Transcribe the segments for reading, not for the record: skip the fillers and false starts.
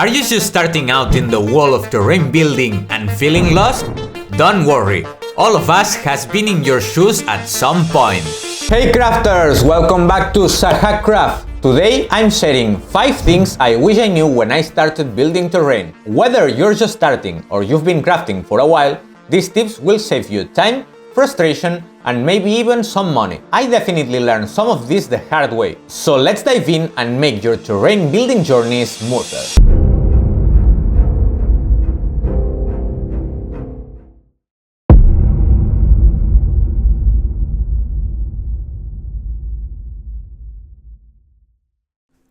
Are you just starting out in the world of terrain building and feeling lost? Don't worry, all of us has been in your shoes at some point. Hey crafters, welcome back to HANDCRAFTED. Today I'm sharing 5 things I wish I knew when I started building terrain. Whether you're just starting or you've been crafting for a while, these tips will save you time, frustration, and maybe even some money. I definitely learned some of this the hard way. So let's dive in and make your terrain building journey smoother.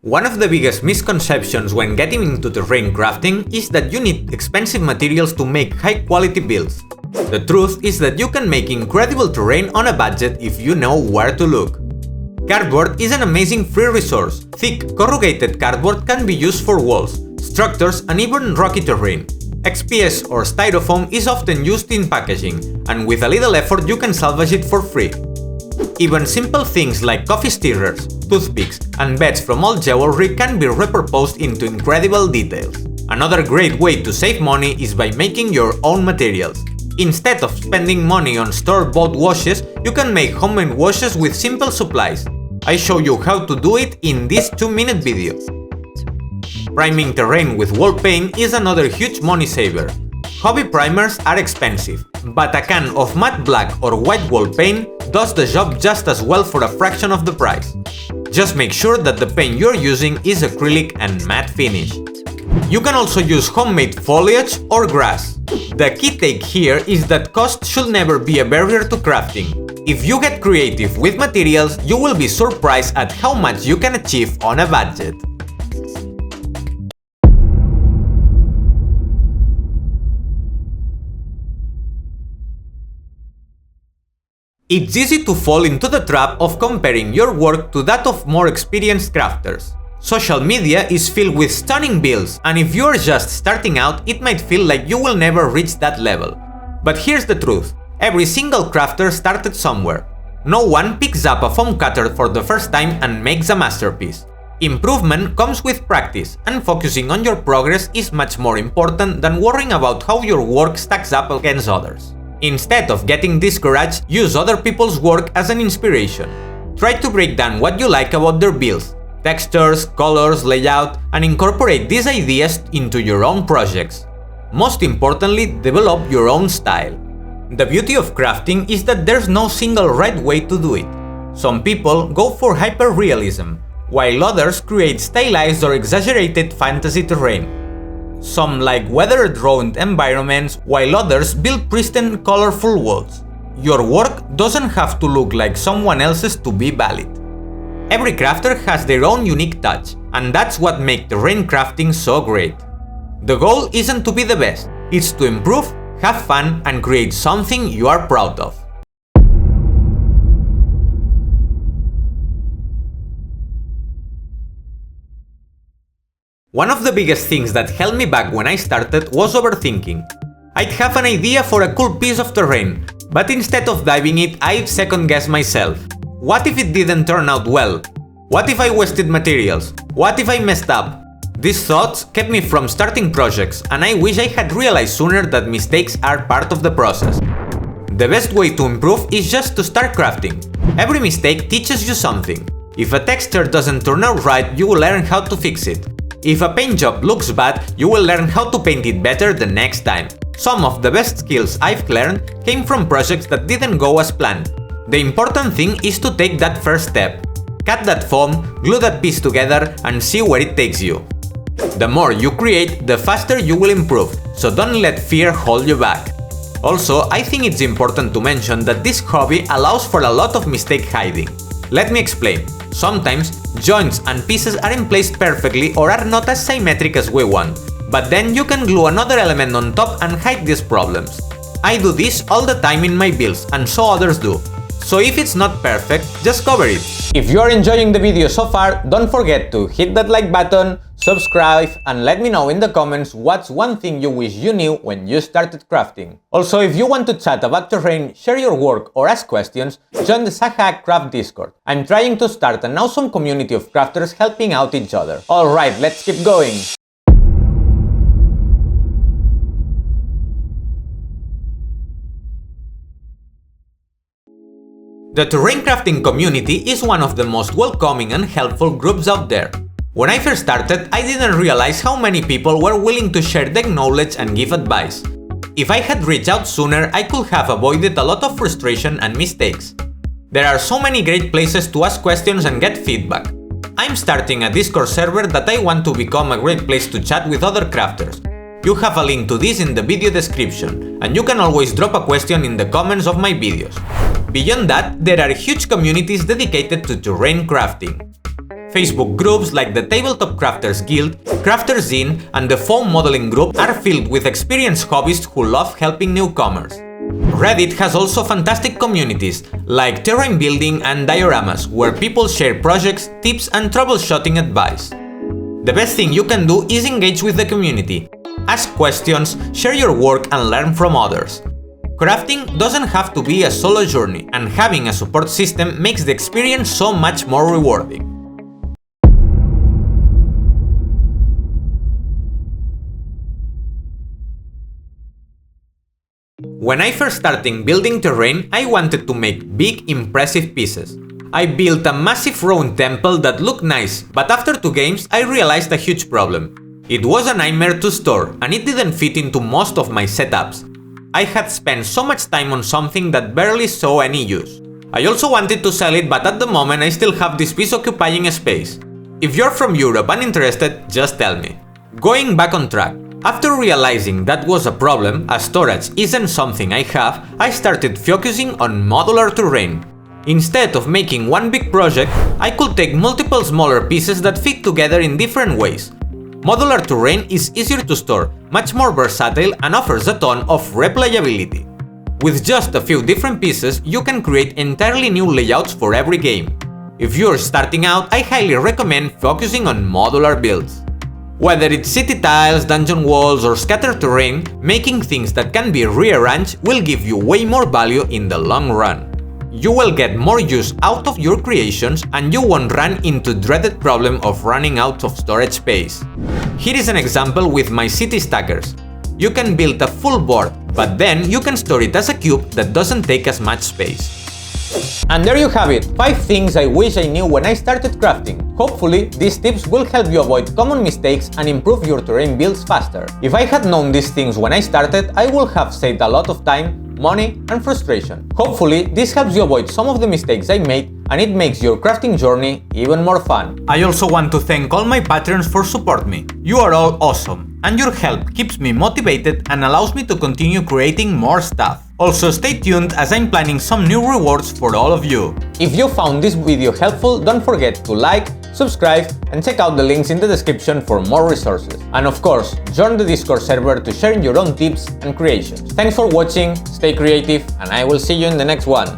One of the biggest misconceptions when getting into terrain crafting is that you need expensive materials to make high-quality builds. The truth is that you can make incredible terrain on a budget if you know where to look. Cardboard is an amazing free resource. Thick, corrugated cardboard can be used for walls, structures, and even rocky terrain. XPS or styrofoam is often used in packaging, and with a little effort you can salvage it for free. Even simple things like coffee stirrers, toothpicks, and beds from old jewelry can be repurposed into incredible details. Another great way to save money is by making your own materials. Instead of spending money on store-bought washes, you can make homemade washes with simple supplies. I show you how to do it in this 2-minute video. Priming terrain with wall paint is another huge money saver. Hobby primers are expensive, but a can of matte black or white wall paint does the job just as well for a fraction of the price. Just make sure that the paint you're using is acrylic and matte finish. You can also use homemade foliage or grass. The key take here is that cost should never be a barrier to crafting. If you get creative with materials, you will be surprised at how much you can achieve on a budget. It's easy to fall into the trap of comparing your work to that of more experienced crafters. Social media is filled with stunning builds, and if you're just starting out, it might feel like you will never reach that level. But here's the truth, every single crafter started somewhere. No one picks up a foam cutter for the first time and makes a masterpiece. Improvement comes with practice, and focusing on your progress is much more important than worrying about how your work stacks up against others. Instead of getting discouraged, use other people's work as an inspiration. Try to break down what you like about their builds, textures, colors, layout, and incorporate these ideas into your own projects. Most importantly, develop your own style. The beauty of crafting is that there's no single right way to do it. Some people go for hyper-realism, while others create stylized or exaggerated fantasy terrain. Some like weather-drawn environments, while others build pristine, colorful walls. Your work doesn't have to look like someone else's to be valid. Every crafter has their own unique touch, and that's what makes terrain crafting so great. The goal isn't to be the best, it's to improve, have fun, and create something you are proud of. One of the biggest things that held me back when I started was overthinking. I'd have an idea for a cool piece of terrain, but instead of diving it, I'd second-guess myself. What if it didn't turn out well? What if I wasted materials? What if I messed up? These thoughts kept me from starting projects, and I wish I had realized sooner that mistakes are part of the process. The best way to improve is just to start crafting. Every mistake teaches you something. If a texture doesn't turn out right, you will learn how to fix it. If a paint job looks bad, you will learn how to paint it better the next time. Some of the best skills I've learned came from projects that didn't go as planned. The important thing is to take that first step. Cut that foam, glue that piece together, and see where it takes you. The more you create, the faster you will improve, so don't let fear hold you back. Also, I think it's important to mention that this hobby allows for a lot of mistake hiding. Let me explain. Sometimes, joints and pieces aren't placed perfectly or are not as symmetric as we want, but then you can glue another element on top and hide these problems. I do this all the time in my builds, and so others do. So if it's not perfect, just cover it. If you're enjoying the video so far, don't forget to hit that like button, subscribe, and let me know in the comments what's one thing you wish you knew when you started crafting. Also, if you want to chat about terrain, share your work, or ask questions, join the HANDCRAFTED Discord. I'm trying to start an awesome community of crafters helping out each other. Alright, let's keep going! The terrain crafting community is one of the most welcoming and helpful groups out there. When I first started, I didn't realize how many people were willing to share their knowledge and give advice. If I had reached out sooner, I could have avoided a lot of frustration and mistakes. There are so many great places to ask questions and get feedback. I'm starting a Discord server that I want to become a great place to chat with other crafters. You have a link to this in the video description, and you can always drop a question in the comments of my videos. Beyond that, there are huge communities dedicated to terrain crafting. Facebook groups like the Tabletop Crafters Guild, Crafters Zine, and the Foam Modeling Group are filled with experienced hobbyists who love helping newcomers. Reddit has also fantastic communities like terrain building and dioramas, where people share projects, tips, and troubleshooting advice. The best thing you can do is engage with the community. Ask questions, share your work, and learn from others. Crafting doesn't have to be a solo journey, and having a support system makes the experience so much more rewarding. When I first started building terrain, I wanted to make big, impressive pieces. I built a massive round temple that looked nice, but after 2 games I realized a huge problem. It was a nightmare to store, and it didn't fit into most of my setups. I had spent so much time on something that barely saw any use. I also wanted to sell it, but at the moment I still have this piece occupying a space. If you're from Europe and interested, just tell me. Going back on track. After realizing that was a problem, as storage isn't something I have, I started focusing on modular terrain. Instead of making one big project, I could take multiple smaller pieces that fit together in different ways. Modular terrain is easier to store, much more versatile, and offers a ton of replayability. With just a few different pieces, you can create entirely new layouts for every game. If you're starting out, I highly recommend focusing on modular builds. Whether it's city tiles, dungeon walls, or scattered terrain, making things that can be rearranged will give you way more value in the long run. You will get more use out of your creations, and you won't run into the dreaded problem of running out of storage space. Here is an example with my city stackers. You can build a full board, but then you can store it as a cube that doesn't take as much space. And there you have it, 5 things I wish I knew when I started crafting. Hopefully, these tips will help you avoid common mistakes and improve your terrain builds faster. If I had known these things when I started, I would have saved a lot of time, money, and frustration. Hopefully, this helps you avoid some of the mistakes I made, and it makes your crafting journey even more fun. I also want to thank all my patrons for supporting me. You are all awesome, and your help keeps me motivated and allows me to continue creating more stuff. Also, stay tuned as I'm planning some new rewards for all of you. If you found this video helpful, don't forget to like, subscribe, and check out the links in the description for more resources. And of course, join the Discord server to share your own tips and creations. Thanks for watching, stay creative, and I will see you in the next one.